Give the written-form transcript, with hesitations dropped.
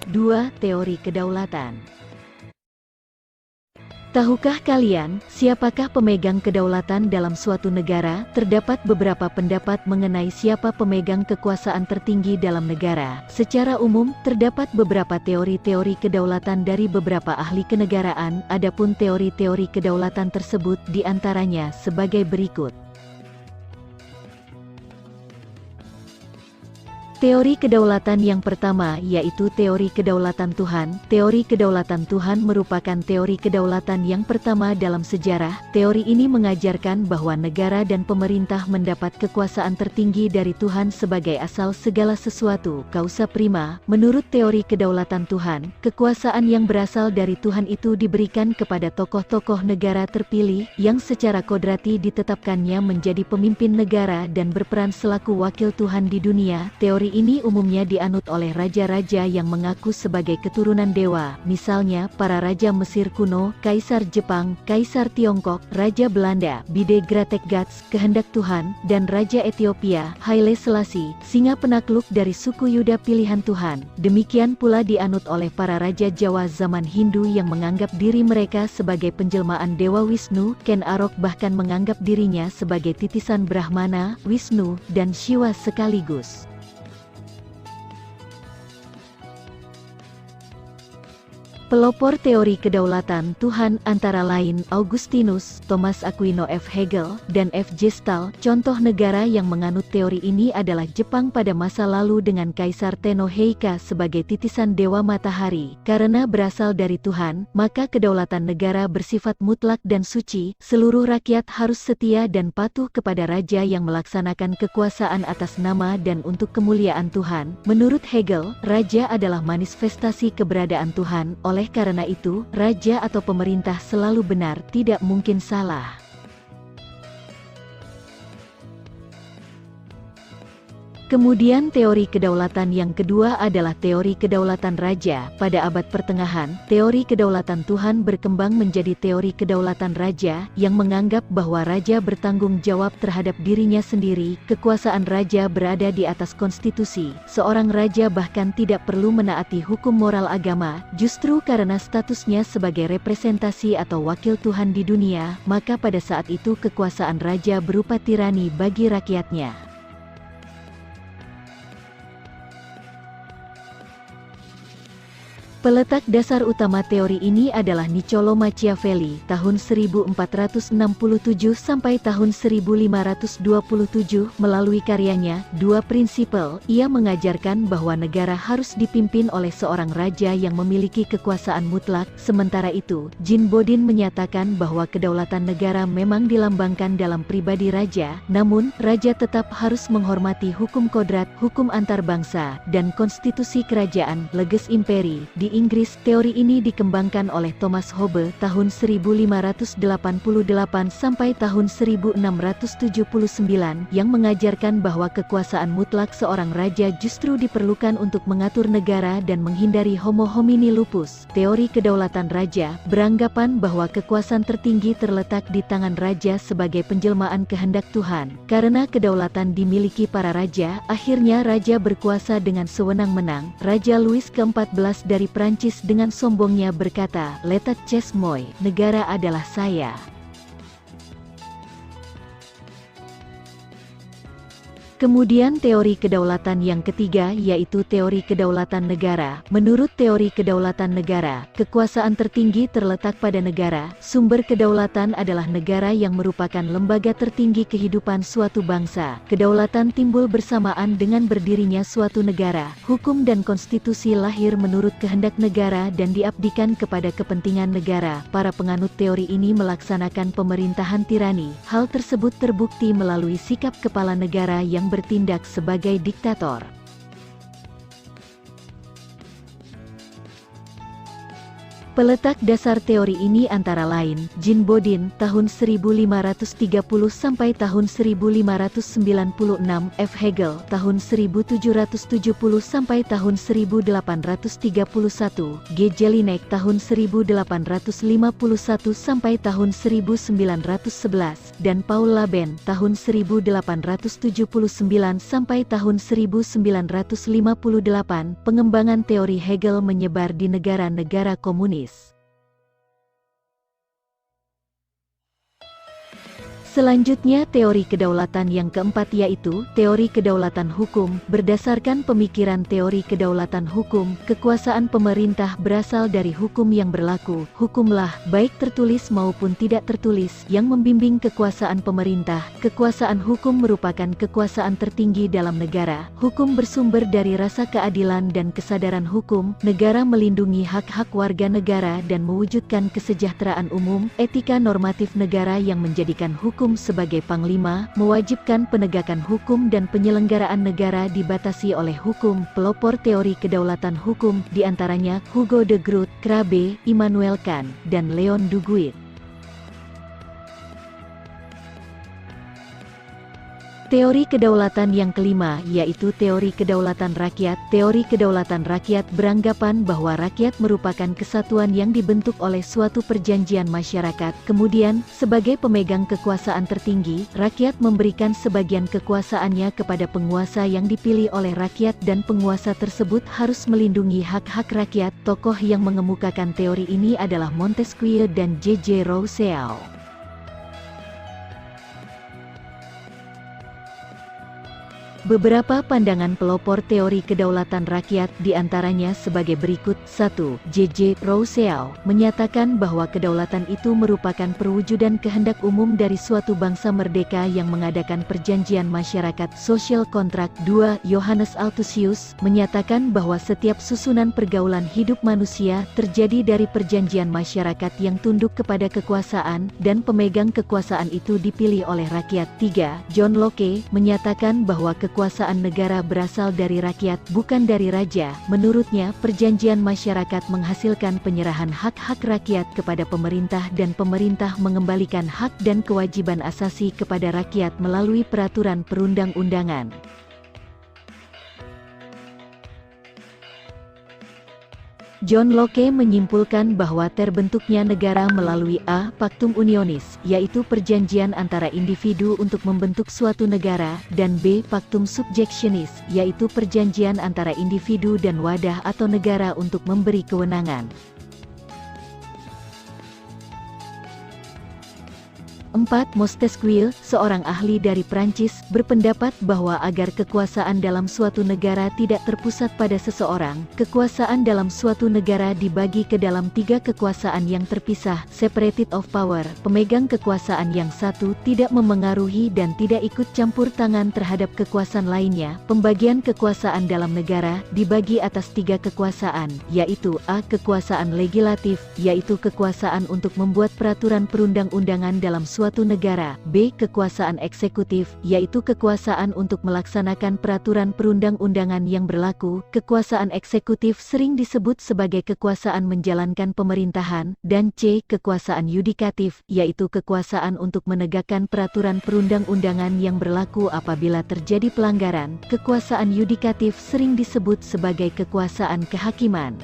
2. Teori kedaulatan. Tahukah kalian, siapakah pemegang kedaulatan dalam suatu negara? Terdapat beberapa pendapat mengenai siapa pemegang kekuasaan tertinggi dalam negara. Secara umum, terdapat beberapa teori-teori kedaulatan dari beberapa ahli kenegaraan, adapun teori-teori kedaulatan tersebut diantaranya sebagai berikut. Teori kedaulatan yang pertama yaitu teori kedaulatan Tuhan. Teori kedaulatan Tuhan merupakan teori kedaulatan yang pertama dalam sejarah. Teori ini mengajarkan bahwa negara dan pemerintah mendapat kekuasaan tertinggi dari Tuhan sebagai asal segala sesuatu, causa prima. Menurut teori kedaulatan Tuhan, kekuasaan yang berasal dari Tuhan itu diberikan kepada tokoh-tokoh negara terpilih yang secara kodrati ditetapkannya menjadi pemimpin negara dan berperan selaku wakil Tuhan di dunia. Teori ini umumnya dianut oleh raja-raja yang mengaku sebagai keturunan dewa, misalnya para raja Mesir kuno, Kaisar Jepang, Kaisar Tiongkok, Raja Belanda, Bide Gratekgats, kehendak Tuhan, dan Raja Ethiopia, Haile Selassie, singa penakluk dari suku Yuda pilihan Tuhan. Demikian pula dianut oleh para raja Jawa zaman Hindu yang menganggap diri mereka sebagai penjelmaan Dewa Wisnu. Ken Arok bahkan menganggap dirinya sebagai titisan Brahmana, Wisnu, dan Shiva sekaligus. Pelopor teori kedaulatan Tuhan antara lain Augustinus, Thomas Aquino, F. Hegel, dan F. J. Stahl. Contoh negara yang menganut teori ini adalah Jepang pada masa lalu dengan Kaisar Tenno Heika sebagai titisan Dewa Matahari. Karena berasal dari Tuhan, maka kedaulatan negara bersifat mutlak dan suci. Seluruh rakyat harus setia dan patuh kepada raja yang melaksanakan kekuasaan atas nama dan untuk kemuliaan Tuhan. Menurut Hegel, raja adalah manifestasi keberadaan Tuhan. Oleh karena itu, raja atau pemerintah selalu benar, tidak mungkin salah. Kemudian teori kedaulatan yang kedua adalah teori kedaulatan raja. Pada abad pertengahan, teori kedaulatan Tuhan berkembang menjadi teori kedaulatan raja, yang menganggap bahwa raja bertanggung jawab terhadap dirinya sendiri. Kekuasaan raja berada di atas konstitusi. Seorang raja bahkan tidak perlu menaati hukum moral agama. Justru karena statusnya sebagai representasi atau wakil Tuhan di dunia, maka pada saat itu kekuasaan raja berupa tirani bagi rakyatnya. Peletak dasar utama teori ini adalah Niccolò Machiavelli, tahun 1467 sampai tahun 1527. Melalui karyanya, Dua Prinsipel, ia mengajarkan bahwa negara harus dipimpin oleh seorang raja yang memiliki kekuasaan mutlak. Sementara itu, Jean Bodin menyatakan bahwa kedaulatan negara memang dilambangkan dalam pribadi raja, namun, raja tetap harus menghormati hukum kodrat, hukum antar bangsa, dan konstitusi kerajaan, leges imperi. Di Inggris, teori ini dikembangkan oleh Thomas Hobbes tahun 1588 sampai tahun 1679 yang mengajarkan bahwa kekuasaan mutlak seorang raja justru diperlukan untuk mengatur negara dan menghindari homo homini lupus. Teori kedaulatan raja beranggapan bahwa kekuasaan tertinggi terletak di tangan raja sebagai penjelmaan kehendak Tuhan. Karena kedaulatan dimiliki para raja, akhirnya raja berkuasa dengan sewenang-wenang. Raja Louis ke-14 dari Prancis dengan sombongnya berkata, "L'état c'est moi, negara adalah saya." Kemudian teori kedaulatan yang ketiga yaitu teori kedaulatan negara. Menurut teori kedaulatan negara, kekuasaan tertinggi terletak pada negara. Sumber kedaulatan adalah negara yang merupakan lembaga tertinggi kehidupan suatu bangsa. Kedaulatan timbul bersamaan dengan berdirinya suatu negara. Hukum dan konstitusi lahir menurut kehendak negara dan diabdikan kepada kepentingan negara. Para penganut teori ini melaksanakan pemerintahan tirani. Hal tersebut terbukti melalui sikap kepala negara yang bertindak sebagai diktator. Peletak dasar teori ini antara lain, Jean Bodin, tahun 1530 sampai tahun 1596, F. Hegel, tahun 1770 sampai tahun 1831, G. Jelinek, tahun 1851 sampai tahun 1911, dan Paul Laben, tahun 1879 sampai tahun 1958. Pengembangan teori Hegel menyebar di negara-negara komunis. Selanjutnya teori kedaulatan yang keempat yaitu teori kedaulatan hukum. Berdasarkan pemikiran teori kedaulatan hukum, kekuasaan pemerintah berasal dari hukum yang berlaku. Hukumlah, baik tertulis maupun tidak tertulis, yang membimbing kekuasaan pemerintah. Kekuasaan hukum merupakan kekuasaan tertinggi dalam negara. Hukum bersumber dari rasa keadilan dan kesadaran hukum. Negara melindungi hak-hak warga negara dan mewujudkan kesejahteraan umum. Etika normatif negara yang menjadikan hukum sebagai panglima, mewajibkan penegakan hukum dan penyelenggaraan negara dibatasi oleh hukum. Pelopor teori kedaulatan hukum, diantaranya Hugo de Groot, Crabbe, Immanuel Kant, dan Leon Duguid. Teori kedaulatan yang kelima yaitu teori kedaulatan rakyat. Teori kedaulatan rakyat beranggapan bahwa rakyat merupakan kesatuan yang dibentuk oleh suatu perjanjian masyarakat. Kemudian, sebagai pemegang kekuasaan tertinggi, rakyat memberikan sebagian kekuasaannya kepada penguasa yang dipilih oleh rakyat dan penguasa tersebut harus melindungi hak-hak rakyat. Tokoh yang mengemukakan teori ini adalah Montesquieu dan J.J. Rousseau. Beberapa pandangan pelopor teori kedaulatan rakyat diantaranya sebagai berikut. 1. J.J. Rousseau menyatakan bahwa kedaulatan itu merupakan perwujudan kehendak umum dari suatu bangsa merdeka yang mengadakan perjanjian masyarakat social contract. 2. Johannes Althusius menyatakan bahwa setiap susunan pergaulan hidup manusia terjadi dari perjanjian masyarakat yang tunduk kepada kekuasaan, dan pemegang kekuasaan itu dipilih oleh rakyat. 3. John Locke menyatakan bahwa kekuasaan negara berasal dari rakyat, bukan dari raja. Menurutnya, perjanjian masyarakat menghasilkan penyerahan hak-hak rakyat kepada pemerintah dan pemerintah mengembalikan hak dan kewajiban asasi kepada rakyat melalui peraturan perundang-undangan. John Locke menyimpulkan bahwa terbentuknya negara melalui a. Pactum unionis, yaitu perjanjian antara individu untuk membentuk suatu negara, dan b. Pactum subjectionis, yaitu perjanjian antara individu dan wadah atau negara untuk memberi kewenangan. 4. Montesquieu, seorang ahli dari Prancis, berpendapat bahwa agar kekuasaan dalam suatu negara tidak terpusat pada seseorang, kekuasaan dalam suatu negara dibagi ke dalam 3 kekuasaan yang terpisah, separated of power. Pemegang kekuasaan yang satu tidak memengaruhi dan tidak ikut campur tangan terhadap kekuasaan lainnya. Pembagian kekuasaan dalam negara dibagi atas 3 kekuasaan, yaitu a. Kekuasaan legislatif, yaitu kekuasaan untuk membuat peraturan perundang-undangan dalam suatu negara. B. Kekuasaan eksekutif, yaitu kekuasaan untuk melaksanakan peraturan perundang-undangan yang berlaku. Kekuasaan eksekutif sering disebut sebagai kekuasaan menjalankan pemerintahan. Dan C. Kekuasaan yudikatif, yaitu kekuasaan untuk menegakkan peraturan perundang-undangan yang berlaku apabila terjadi pelanggaran. Kekuasaan yudikatif sering disebut sebagai kekuasaan kehakiman.